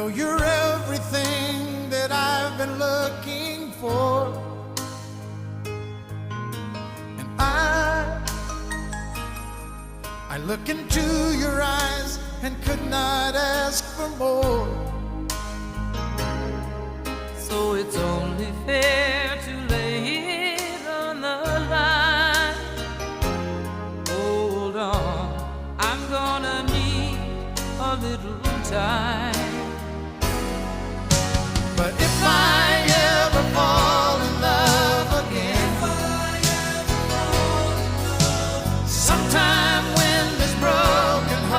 know you're everything that I've been looking for, and I look into your eyes and could not ask for more. So it's only fair to lay it on the line. Hold on, I'm gonna need a little time.